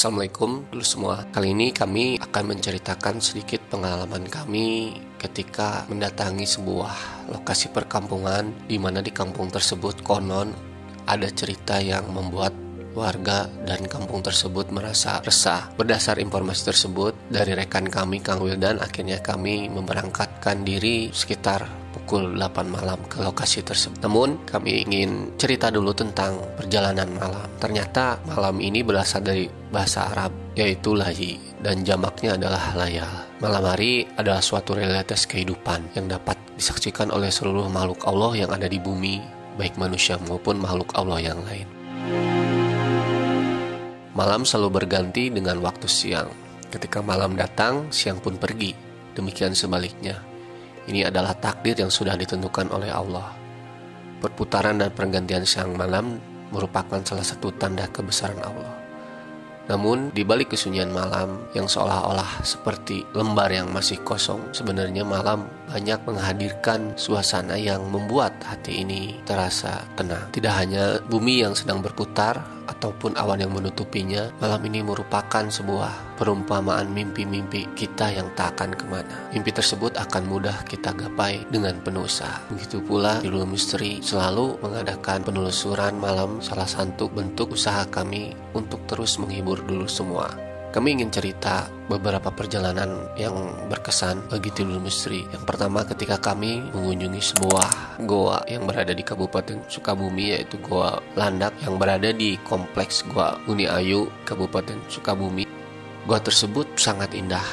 Assalamualaikum dulu semua. Kali ini kami akan menceritakan sedikit pengalaman kami ketika mendatangi sebuah lokasi perkampungan, di mana di kampung tersebut konon ada cerita yang membuat warga dan kampung tersebut merasa resah. Berdasar informasi tersebut dari rekan kami Kang Wildan, akhirnya kami memberangkatkan diri sekitar pukul 8 malam ke lokasi tersebut. Namun kami ingin cerita dulu tentang perjalanan malam. Ternyata malam ini berasal dari bahasa Arab, yaitu layi, dan jamaknya adalah layal. Malam hari adalah suatu realitas kehidupan yang dapat disaksikan oleh seluruh makhluk Allah yang ada di bumi, baik manusia maupun makhluk Allah yang lain. Malam selalu berganti dengan waktu siang. Ketika malam datang, siang pun pergi. Demikian sebaliknya. Ini adalah takdir yang sudah ditentukan oleh Allah. Perputaran dan pergantian siang malam merupakan salah satu tanda kebesaran Allah. Namun, di balik kesunyian malam yang seolah-olah seperti lembar yang masih kosong, sebenarnya malam banyak menghadirkan suasana yang membuat hati ini terasa tenang. Tidak hanya bumi yang sedang berputar ataupun awan yang menutupinya, malam ini merupakan sebuah perumpamaan mimpi-mimpi kita yang tak akan kemana. Mimpi tersebut akan mudah kita gapai dengan penuh usaha. Begitu pula di Lulu Misteri selalu mengadakan penelusuran malam, salah satu bentuk usaha kami untuk terus menghibur dulu semua. Kami ingin cerita beberapa perjalanan yang berkesan bagi Lulu Misteri. Yang pertama, ketika kami mengunjungi sebuah goa yang berada di Kabupaten Sukabumi, yaitu Goa Landak yang berada di Kompleks Goa Uni Ayu, Kabupaten Sukabumi. Goa tersebut sangat indah,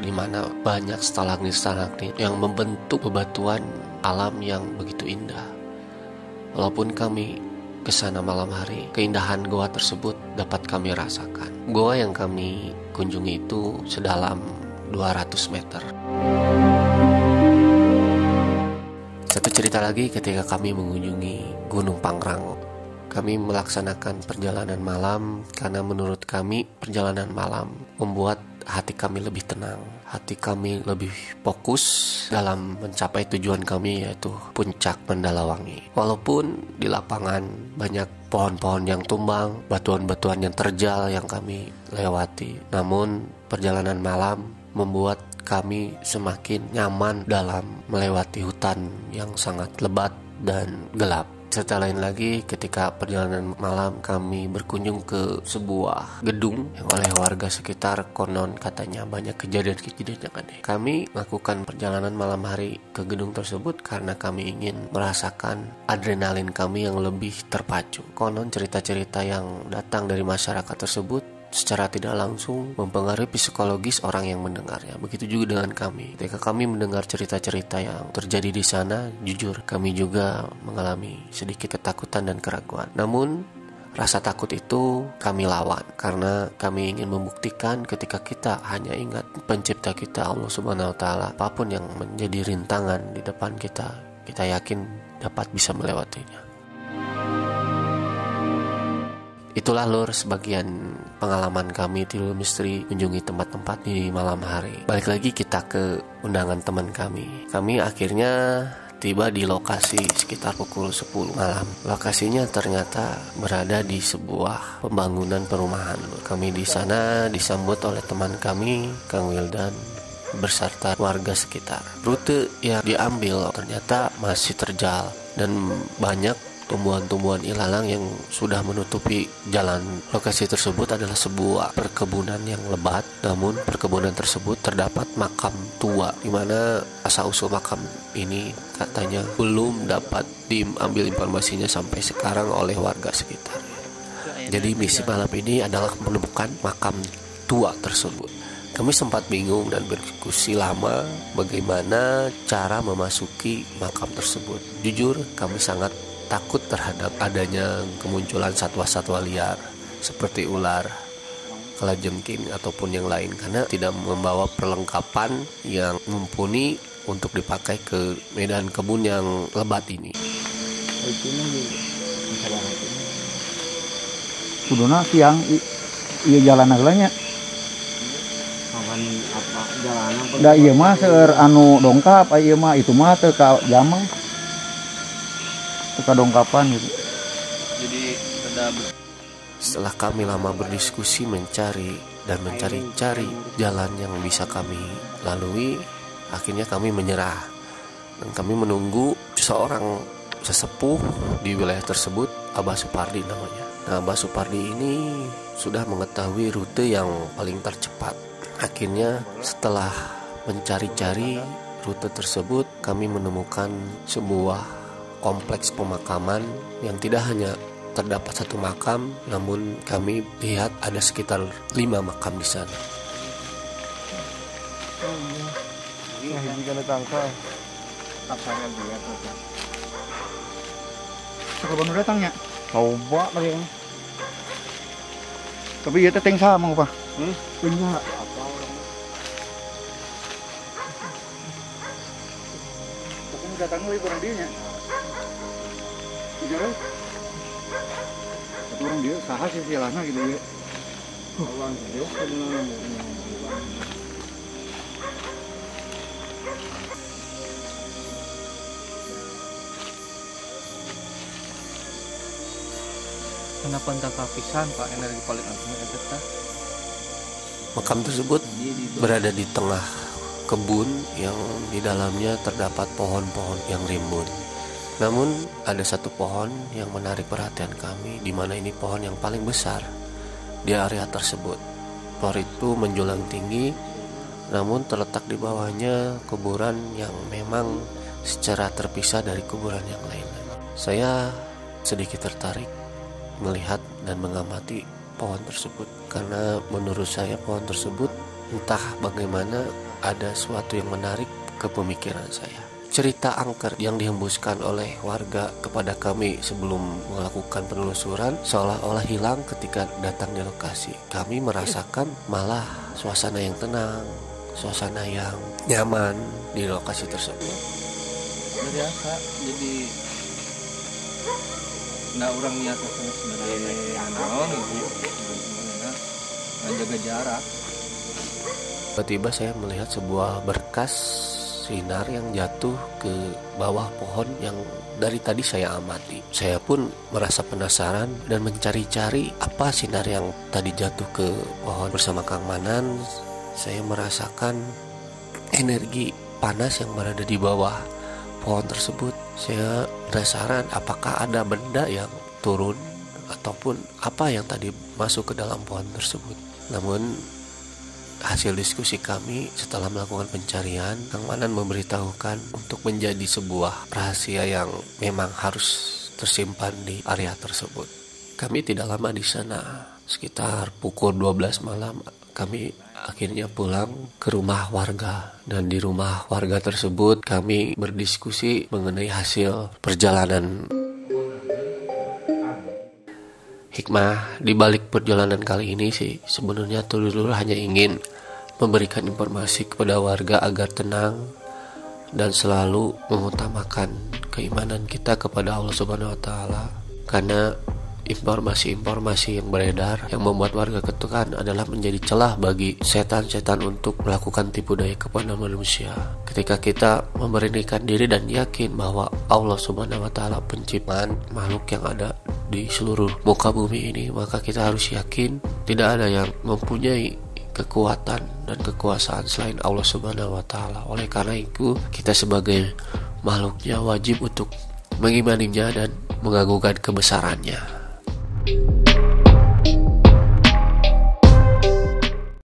di mana banyak stalagmit-stalagmit yang membentuk bebatuan alam yang begitu indah. Walaupun kami ke sana malam hari, keindahan goa tersebut dapat kami rasakan. Goa yang kami kunjungi itu sedalam 200 meter. Satu cerita lagi ketika kami mengunjungi Gunung Pangrango. Kami melaksanakan perjalanan malam karena menurut kami perjalanan malam membuat hati kami lebih tenang, hati kami lebih fokus dalam mencapai tujuan kami, yaitu puncak Mandalawangi. Walaupun di lapangan banyak pohon-pohon yang tumbang, batuan-batuan yang terjal yang kami lewati, namun perjalanan malam membuat kami semakin nyaman dalam melewati hutan yang sangat lebat dan gelap. Serta lain lagi ketika perjalanan malam kami berkunjung ke sebuah gedung yang oleh warga sekitar konon katanya banyak kejadian-kejadian yang aneh. Kami melakukan perjalanan malam hari ke gedung tersebut karena kami ingin merasakan adrenalin kami yang lebih terpacu. Konon cerita-cerita yang datang dari masyarakat tersebut secara tidak langsung mempengaruhi psikologis orang yang mendengarnya. Begitu juga dengan kami. Ketika kami mendengar cerita-cerita yang terjadi di sana, jujur kami juga mengalami sedikit ketakutan dan keraguan. Namun rasa takut itu kami lawan karena kami ingin membuktikan ketika kita hanya ingat pencipta kita Allah Subhanahu wa taala, apapun yang menjadi rintangan di depan kita, kita yakin dapat bisa melewatinya. Itulah lur sebagian pengalaman kami di Lulu Misteri mengunjungi tempat-tempat di malam hari. Balik lagi kita ke undangan teman kami. Kami akhirnya tiba di lokasi sekitar pukul 10 malam. Lokasinya ternyata berada di sebuah pembangunan perumahan. Kami di sana disambut oleh teman kami, Kang Wildan, beserta warga sekitar. Rute yang diambil ternyata masih terjal dan banyak tumbuhan-tumbuhan ilalang yang sudah menutupi jalan. Lokasi tersebut adalah sebuah perkebunan yang lebat, namun perkebunan tersebut terdapat makam tua, di mana asal-usul makam ini katanya belum dapat diambil informasinya sampai sekarang oleh warga sekitar. Jadi misi malam ini adalah menemukan makam tua tersebut. Kami sempat bingung dan berdiskusi lama bagaimana cara memasuki makam tersebut. Jujur, kami sangat takut terhadap adanya kemunculan satwa-satwa liar seperti ular, kalajengking ataupun yang lain, karena tidak membawa perlengkapan yang mumpuni untuk dipakai ke medan kebun yang lebat ini. Kuduna siang iya jalan aglanya. Kawan apa jalanan? Da ieu mah seueur anu dongkap, ieu mah itu mah teu ka jamang. Teu ka dongkapan gitu. Jadi setelah kami lama berdiskusi mencari jalan yang bisa kami lalui, akhirnya kami menyerah dan kami menunggu seorang sesepuh di wilayah tersebut, Abah Supardi namanya. Nah, Abah Supardi ini sudah mengetahui rute yang paling tercepat. Akhirnya setelah mencari-cari rute tersebut, kami menemukan sebuah kompleks pemakaman yang tidak hanya terdapat satu makam, namun kami lihat ada sekitar 5 makam di sana. Kapan datangnya? Coba lagi. Tapi ieu teh teng saha mah, Pak? Punya Pokoknya datang lagi kurang dia nya. Bicara. Orang dia saha sih silahna gitu ya. uang dia sebenarnya. Kenapa entah kapisan Pak energi paling ultimate itu tah? Makam tersebut berada di tengah kebun yang di dalamnya terdapat pohon-pohon yang rimbun. Namun ada satu pohon yang menarik perhatian kami, di mana ini pohon yang paling besar di area tersebut. Pohon itu menjulang tinggi, namun terletak di bawahnya kuburan yang memang secara terpisah dari kuburan yang lainnya. Saya sedikit tertarik melihat dan mengamati pohon tersebut, karena menurut saya pohon tersebut entah bagaimana ada sesuatu yang menarik ke pemikiran saya. Cerita angker yang dihembuskan oleh warga kepada kami sebelum melakukan penelusuran seolah-olah hilang ketika datang di lokasi. Kami merasakan malah suasana yang tenang, suasana yang nyaman di lokasi tersebut. Biasa jadi nah orang niat sebagai naon gitu menjaga jarak. Tiba-tiba saya melihat sebuah berkas sinar yang jatuh ke bawah pohon yang dari tadi saya amati. Saya pun merasa penasaran dan mencari-cari apa sinar yang tadi jatuh ke pohon. Bersama Kang Manan, saya merasakan energi panas yang berada di bawah pohon tersebut. Saya penasaran apakah ada benda yang turun ataupun apa yang tadi masuk ke dalam pohon tersebut. Namun hasil diskusi kami setelah melakukan pencarian, Kang Manan memberitahukan untuk menjadi sebuah rahasia yang memang harus tersimpan di area tersebut. Kami tidak lama di sana, sekitar pukul 12 malam kami akhirnya pulang ke rumah warga, dan di rumah warga tersebut kami berdiskusi mengenai hasil perjalanan. Hikmah di balik perjalanan kali ini sih sebenarnya dulu hanya ingin memberikan informasi kepada warga agar tenang dan selalu mengutamakan keimanan kita kepada Allah Subhanahu wa taala, karena informasi-informasi yang beredar yang membuat warga ketukan adalah menjadi celah bagi setan-setan untuk melakukan tipu daya kepada manusia. Ketika kita memberanikan diri dan yakin bahwa Allah Subhanahu wa taala penciptaan makhluk yang ada di seluruh muka bumi ini, maka kita harus yakin tidak ada yang mempunyai kekuatan dan kekuasaan selain Allah Subhanahu wa taala. Oleh karena itu, kita sebagai makhluknya wajib untuk mengimaninya dan mengagungkan kebesarannya.